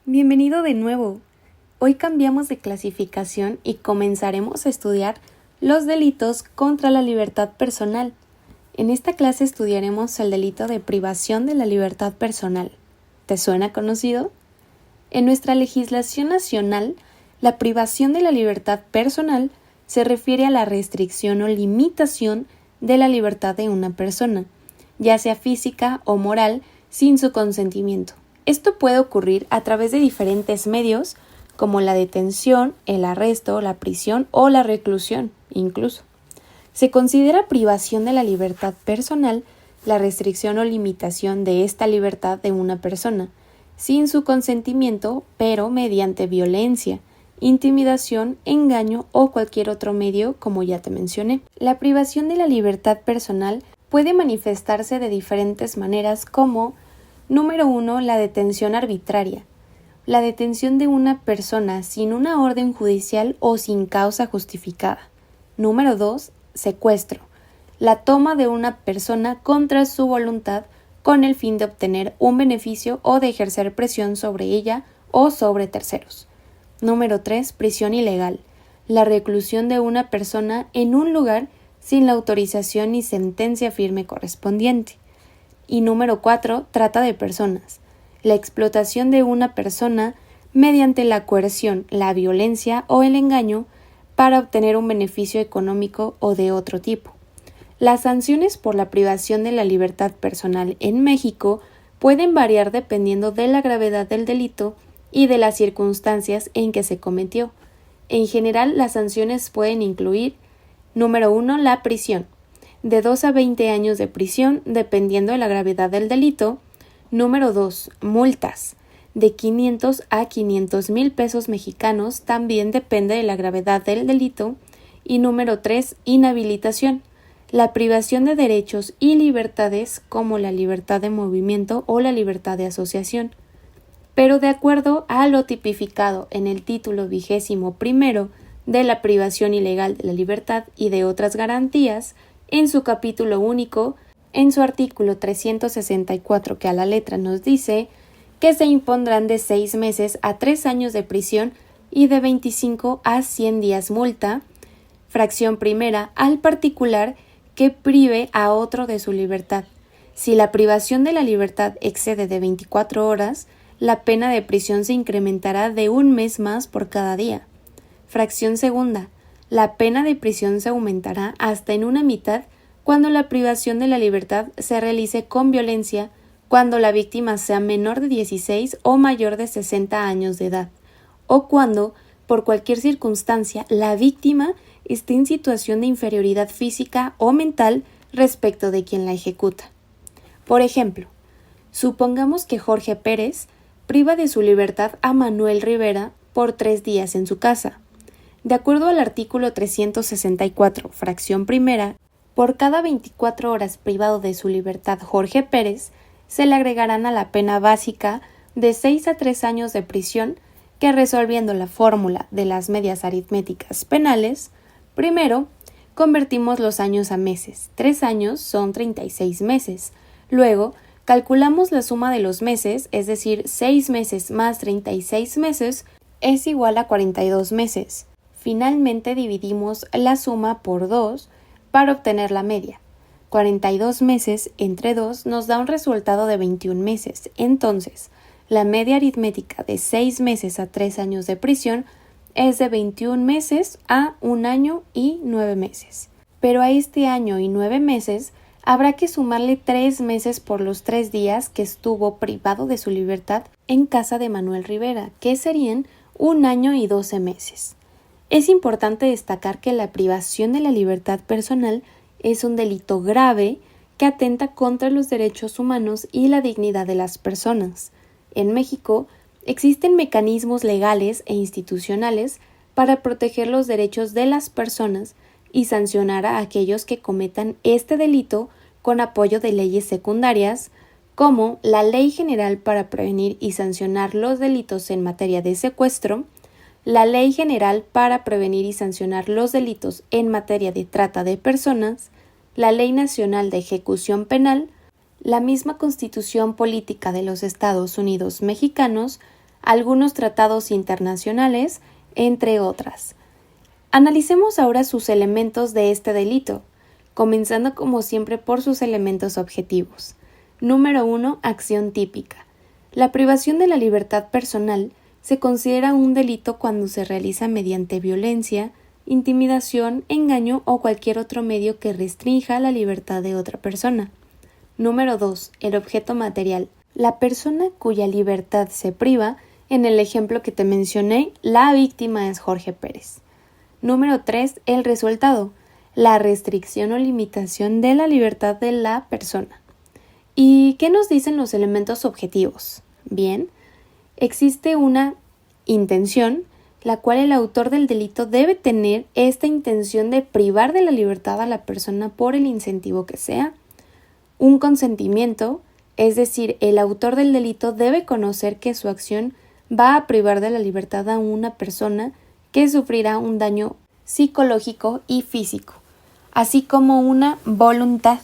Bienvenido de nuevo. Hoy cambiamos de clasificación y comenzaremos a estudiar los delitos contra la libertad personal. En esta clase estudiaremos el delito de privación de la libertad personal. ¿Te suena conocido? En nuestra legislación nacional, la privación de la libertad personal se refiere a la restricción o limitación de la libertad de una persona, ya sea física o moral, sin su consentimiento. Esto puede ocurrir a través de diferentes medios, como la detención, el arresto, la prisión o la reclusión, incluso. Se considera privación de la libertad personal la restricción o limitación de esta libertad de una persona, sin su consentimiento, pero mediante violencia, intimidación, engaño o cualquier otro medio, como ya te mencioné. La privación de la libertad personal puede manifestarse de diferentes maneras como: número 1, la detención arbitraria. La detención de una persona sin una orden judicial o sin causa justificada. Número 2, secuestro. La toma de una persona contra su voluntad con el fin de obtener un beneficio o de ejercer presión sobre ella o sobre terceros. Número 3, prisión ilegal. La reclusión de una persona en un lugar sin la autorización ni sentencia firme correspondiente. Y número 4, trata de personas. La explotación de una persona mediante la coerción, la violencia o el engaño para obtener un beneficio económico o de otro tipo. Las sanciones por la privación de la libertad personal en México pueden variar dependiendo de la gravedad del delito y de las circunstancias en que se cometió. En general, las sanciones pueden incluir: número 1, la prisión, de 2 a 20 años de prisión, dependiendo de la gravedad del delito. Número 2, multas, de 500 a 500,000 pesos mexicanos, también depende de la gravedad del delito. Y número 3, inhabilitación, la privación de derechos y libertades como la libertad de movimiento o la libertad de asociación, pero de acuerdo a lo tipificado en el título 21 de la privación ilegal de la libertad y de otras garantías, en su capítulo único, en su artículo 364, que a la letra nos dice que se impondrán de 6 meses a 3 años de prisión y de 25 a 100 días multa, fracción primera, al particular que prive a otro de su libertad. Si la privación de la libertad excede de 24 horas, la pena de prisión se incrementará de 1 mes más por cada día. Fracción segunda, la pena de prisión se aumentará hasta en una mitad cuando la privación de la libertad se realice con violencia, cuando la víctima sea menor de 16 o mayor de 60 años de edad, o cuando, por cualquier circunstancia, la víctima esté en situación de inferioridad física o mental respecto de quien la ejecuta. Por ejemplo, supongamos que Jorge Pérez priva de su libertad a Manuel Rivera por 3 días en su casa. De acuerdo al artículo 364, fracción primera, por cada 24 horas privado de su libertad Jorge Pérez, se le agregarán a la pena básica de 6 a 3 años de prisión, que, resolviendo la fórmula de las medias aritméticas penales, primero convertimos los años a meses. 3 años son 36 meses. Luego, calculamos la suma de los meses, es decir, 6 meses más 36 meses es igual a 42 meses. Finalmente dividimos la suma por 2 para obtener la media. 42 meses entre 2 nos da un resultado de 21 meses. Entonces, la media aritmética de 6 meses a 3 años de prisión es de 21 meses a 1 año y 9 meses. Pero a este año y 9 meses habrá que sumarle 3 meses por los 3 días que estuvo privado de su libertad en casa de Manuel Rivera, que serían 1 año y 12 meses. Es importante destacar que la privación de la libertad personal es un delito grave que atenta contra los derechos humanos y la dignidad de las personas. En México existen mecanismos legales e institucionales para proteger los derechos de las personas y sancionar a aquellos que cometan este delito con apoyo de leyes secundarias, como la Ley General para Prevenir y Sancionar los Delitos en Materia de Secuestro, la Ley General para Prevenir y Sancionar los Delitos en Materia de Trata de Personas, la Ley Nacional de Ejecución Penal, la misma Constitución Política de los Estados Unidos Mexicanos, algunos tratados internacionales, entre otras. Analicemos ahora sus elementos de este delito, comenzando como siempre por sus elementos objetivos. Número 1. Acción típica. La privación de la libertad personal se considera un delito cuando se realiza mediante violencia, intimidación, engaño o cualquier otro medio que restrinja la libertad de otra persona. Número 2. El objeto material. La persona cuya libertad se priva, en el ejemplo que te mencioné, la víctima es Jorge Pérez. Número 3. El resultado. La restricción o limitación de la libertad de la persona. ¿Y qué nos dicen los elementos objetivos? Bien, existe una intención, la cual el autor del delito debe tener esta intención de privar de la libertad a la persona por el incentivo que sea. Un consentimiento, es decir, el autor del delito debe conocer que su acción va a privar de la libertad a una persona que sufrirá un daño psicológico y físico, así como una voluntad.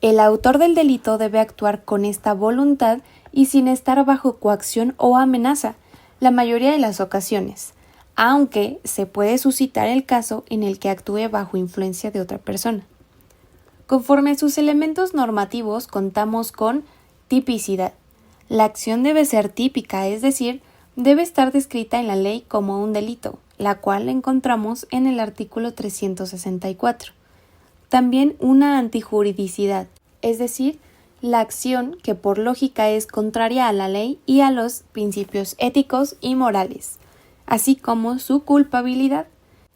El autor del delito debe actuar con esta voluntad y sin estar bajo coacción o amenaza, la mayoría de las ocasiones, aunque se puede suscitar el caso en el que actúe bajo influencia de otra persona. Conforme a sus elementos normativos, contamos con tipicidad. La acción debe ser típica, es decir, debe estar descrita en la ley como un delito, la cual encontramos en el artículo 364. También una antijuridicidad, es decir, la acción que por lógica es contraria a la ley y a los principios éticos y morales, así como su culpabilidad,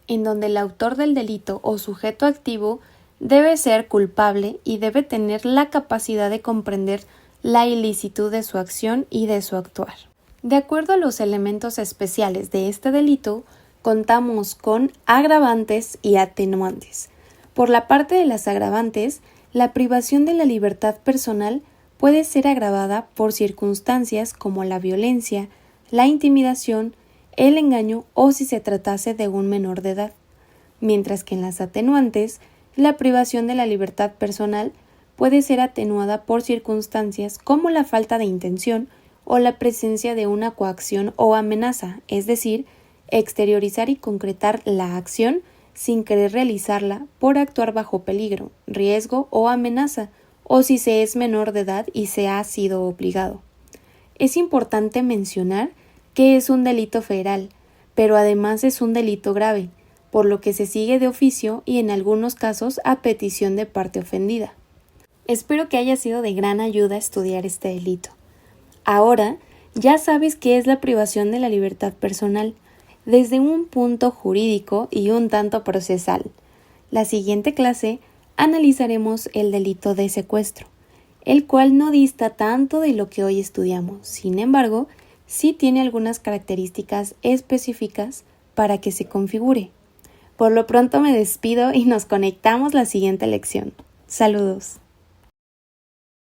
en donde el autor del delito o sujeto activo debe ser culpable y debe tener la capacidad de comprender la ilicitud de su acción y de su actuar. De acuerdo a los elementos especiales de este delito, contamos con agravantes y atenuantes. Por la parte de las agravantes, la privación de la libertad personal puede ser agravada por circunstancias como la violencia, la intimidación, el engaño o si se tratase de un menor de edad, mientras que en las atenuantes, la privación de la libertad personal puede ser atenuada por circunstancias como la falta de intención o la presencia de una coacción o amenaza, es decir, exteriorizar y concretar la acción sin querer realizarla por actuar bajo peligro, riesgo o amenaza, o si se es menor de edad y se ha sido obligado. Es importante mencionar que es un delito federal, pero además es un delito grave, por lo que se sigue de oficio y en algunos casos a petición de parte ofendida. Espero que haya sido de gran ayuda estudiar este delito. Ahora ya sabes qué es la privación de la libertad personal, desde un punto jurídico y un tanto procesal. La siguiente clase analizaremos el delito de secuestro, el cual no dista tanto de lo que hoy estudiamos. Sin embargo, sí tiene algunas características específicas para que se configure. Por lo pronto me despido y nos conectamos la siguiente lección. Saludos.